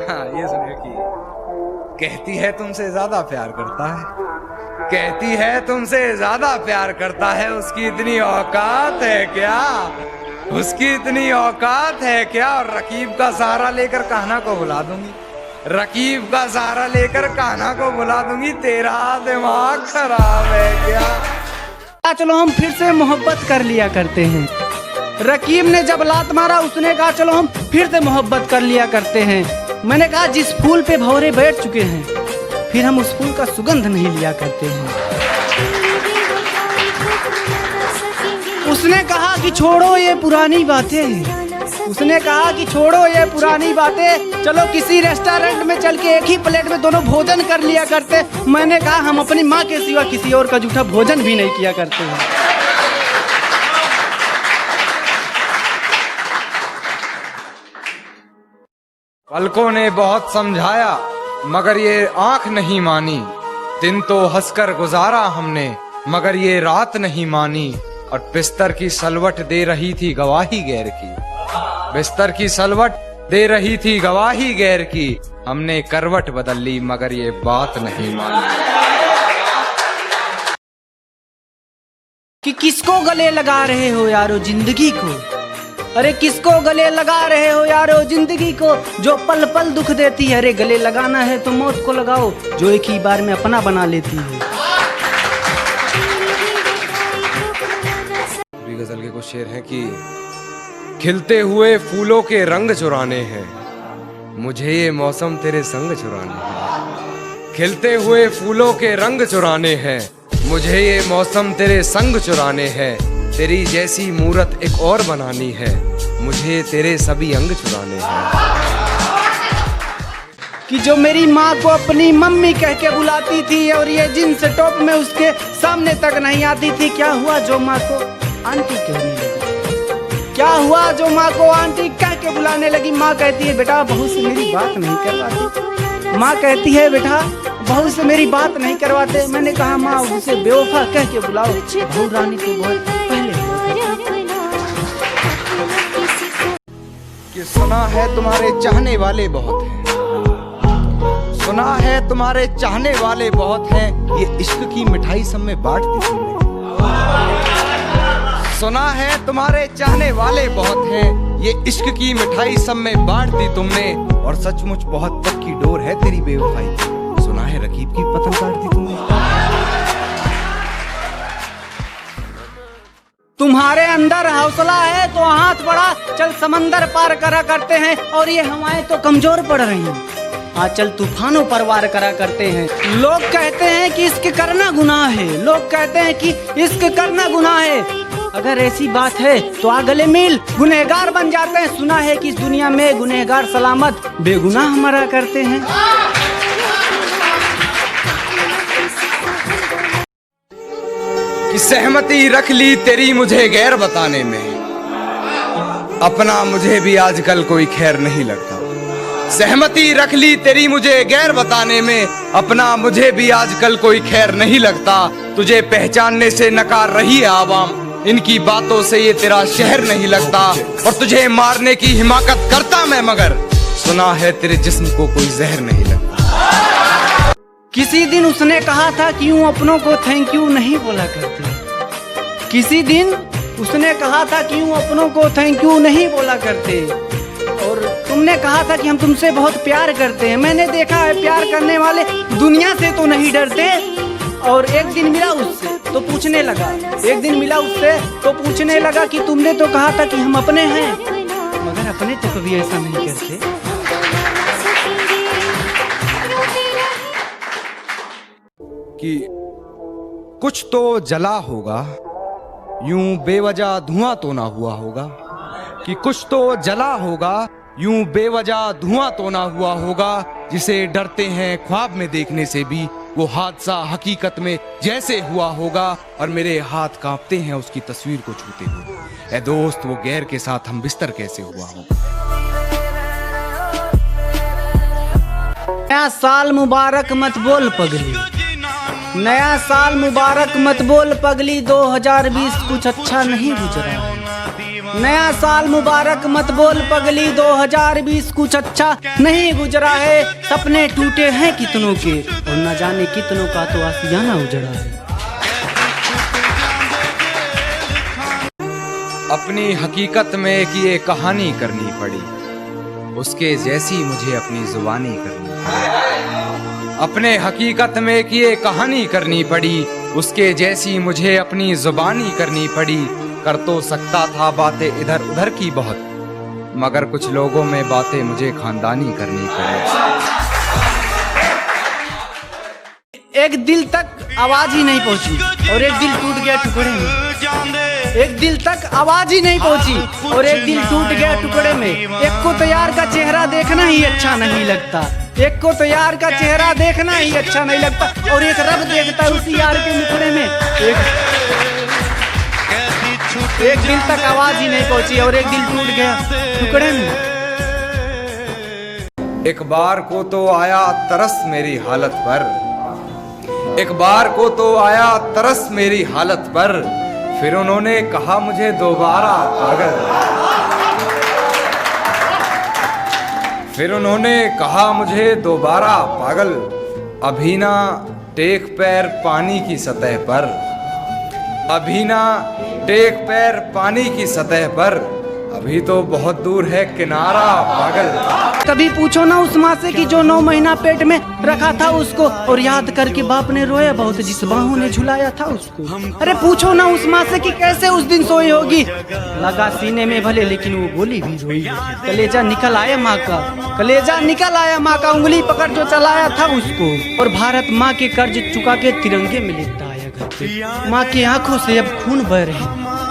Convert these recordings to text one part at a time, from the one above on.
हाँ, ये सुनिए कि कहती है तुमसे ज्यादा प्यार करता है, कहती है तुमसे ज्यादा प्यार करता है, उसकी इतनी औकात है क्या, उसकी इतनी औकात है क्या। और रकीब का सहारा लेकर कान्हा को बुला दूंगी, रकीब का सहारा लेकर कान्हा को बुला दूंगी, तेरा दिमाग खराब है क्या। चलो हम फिर से मोहब्बत कर लिया करते हैं। रकीब ने जब लात मारा उसने कहा चलो हम फिर से मोहब्बत कर लिया करते हैं। मैंने कहा जिस फूल पे भंवरे बैठ चुके हैं फिर हम उस फूल का सुगंध नहीं लिया करते हैं। उसने कहा कि छोड़ो ये पुरानी बातें, उसने कहा कि छोड़ो ये पुरानी बातें, चलो किसी रेस्टोरेंट में चल के एक ही प्लेट में दोनों भोजन कर लिया करते। मैंने कहा हम अपनी माँ के सिवा किसी और का जूठा भोजन भी नहीं किया करते हैं। पलकों ने बहुत समझाया मगर ये आंख नहीं मानी, दिन तो हंसकर गुजारा हमने मगर ये रात नहीं मानी। और बिस्तर की सलवट दे रही थी गवाही गैर की, बिस्तर की सलवट दे रही थी गवाही गैर की, हमने करवट बदल ली मगर ये बात नहीं मानी। कि किसको गले लगा रहे हो यारो जिंदगी को, अरे किसको गले लगा रहे हो यारो जिंदगी को, जो पल पल दुख देती है। अरे गले लगाना है तो मौत को लगाओ जो एक ही बार में अपना बना लेती है। गजल के कुछ शेर हैं कि खिलते हुए फूलों के रंग चुराने हैं, मुझे ये मौसम तेरे संग चुराने हैं। खिलते हुए फूलों के रंग चुराने हैं, मुझे ये मौसम तेरे संग चुराने हैं। तेरी जैसी मूरत एक और बनानी है, मुझे तेरे सभी अंग चुराने हैं। कि जो मेरी माँ को अपनी मम्मी कह के बुलाती थी और ये जींस टॉप में उसके सामने तक नहीं आती थी, क्या हुआ जो माँ को आंटी कहने लगी, क्या हुआ जो माँ को आंटी कह के बुलाने लगी। माँ कहती है बेटा बहू से मेरी बात नहीं करवाती, माँ कहती है बेटा बहू से मेरी बात नहीं करवाते। मैंने कहा माँ उसे बेवफा कह के बुलाओ, बहू रानी को बहुत पहले। कि सुना है तुम्हारे चाहने वाले बहुत हैं, सुना है तुम्हारे चाहने वाले बहुत हैं, ये इश्क की मिठाई सब में बांट दी तुमने। सुना है तुम्हारे चाहने वाले बहुत हैं, ये इश्क की मिठाई सब में बांट दी तुमने। और सचमुच बहुत पक्की डोर है तेरी बेवफाई की, सुना है रकीब की पतंग काट दी तुमने। तुम्हारे अंदर हौसला है तो हाथ बढ़ा, चल समंदर पार करा करते हैं। और ये हवाएं तो कमजोर पड़ रही हैं, आज चल तूफानों पर वार करा करते हैं। लोग कहते हैं कि इश्क करना गुनाह है, लोग कहते हैं कि इश्क करना गुनाह है। अगर ऐसी बात है तो आ गले मिल, गुनहगार बन जाते हैं। सुना है कि इस दुनिया में गुनहगार सलामत बेगुनाह मरा करते हैं। कि सहमति रख ली तेरी मुझे गैर बताने में, अपना मुझे भी आजकल कोई खैर नहीं लगता। सहमति रख ली तेरी मुझे गैर बताने में, अपना मुझे भी आजकल कोई खैर नहीं लगता। तुझे पहचानने से नकार रही है आवाम, इनकी बातों से ये तेरा शहर नहीं लगता। और तुझे मारने की हिमाकत करता मैं मगर, सुना है तेरे जिस्म को कोई जहर नहीं लगता। किसी दिन उसने कहा था कि यूं अपनों को थैंक यू नहीं बोला करते, किसी दिन उसने कहा था कि यूं अपनों को थैंक यू नहीं बोला करते। और तुमने कहा था कि हम तुमसे बहुत प्यार करते हैं। मैंने देखा है प्यार करने वाले दुनिया से तो नहीं डरते। और एक दिन मिला उससे तो पूछने लगा, एक दिन मिला उससे तो पूछने लगा कि तुमने तो कहा था कि हम अपने हैं, मगर अपने तो कभी ऐसा नहीं करते। कि कुछ तो जला होगा, यूं बेवजह धुआं तो ना हुआ होगा। कि कुछ तो जला होगा, यूं बेवजह धुआं तो ना हुआ होगा। जिसे डरते हैं ख्वाब में देखने से भी, वो हादसा हकीकत में जैसे हुआ होगा। और मेरे हाथ कांपते हैं उसकी तस्वीर को छूते हुए। ए दोस्त वो गैर के साथ हम बिस्तर कैसे हुआ होगा। नया साल मुबारक मत बोल पगली, नया साल मुबारक मत बोल पगली, 2020 कुछ अच्छा नहीं गुजरा है। नया साल मुबारक मत बोल पगली, 2020 कुछ अच्छा नहीं गुजरा है। सपने टूटे हैं कितनों के और न जाने कितनों का तो आशियाना उजड़ा है। अपनी हकीकत में एक ये कहानी करनी पड़ी, उसके जैसी मुझे अपनी जुबानी करनी पड़ी। अपने हकीकत में एक ये कहानी करनी पड़ी, उसके जैसी मुझे अपनी जुबानी करनी पड़ी। कर तो सकता था बातें इधर उधर की बहुत, मगर कुछ लोगों में बातें मुझे खानदानी करनी पड़ी। एक दिल तक आवाज ही नहीं पहुंची और एक दिल टूट गया टुकड़े में। एक दिल तक आवाज ही नहीं पहुंची और एक दिल टूट गया टुकड़े में। एक को तो यार का चेहरा देखना ही अच्छा नहीं लगता, एक को तो यार का चेहरा देखना ही अच्छा नहीं लगता और एक रब देखता है उसी यार के मुखड़े में। एक दिल तक आवाज ही नहीं पहुंची और एक दिल टूट गया टुकड़े में। एक बार को तो आया तरस मेरी हालत पर, एक बार को तो आया तरस मेरी हालत पर, फिर उन्होंने कहा मुझे दोबारा पागल। फिर उन्होंने कहा मुझे दोबारा पागल। अभी ना टेक पैर पानी की सतह पर, अभी ना टेक पैर पानी की सतह पर, अभी तो बहुत दूर है किनारा पागल। कभी पूछो ना उस माँ से कि जो 9 महीना पेट में रखा था उसको, और याद करके बाप ने रोया बहुत जिस बाहों ने झुलाया था उसको। अरे पूछो ना उस माँ से कि कैसे उस दिन सोई होगी, लगा सीने में भले लेकिन वो गोली भी रोई। कलेजा निकल आया माँ का, कलेजा निकल आया माँ का, उंगली पकड़ जो चलाया था उसको। और भारत माँ के कर्ज चुका के तिरंगे में लेता आया घर पे। माँ की आंखों से अब खून बह रहे,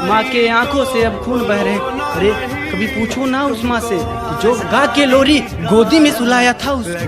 माँ के आंखों से अब खून बह रहे। अरे कभी पूछो ना उस माँ से जो गा के लोरी गोदी में सुलाया था उसको।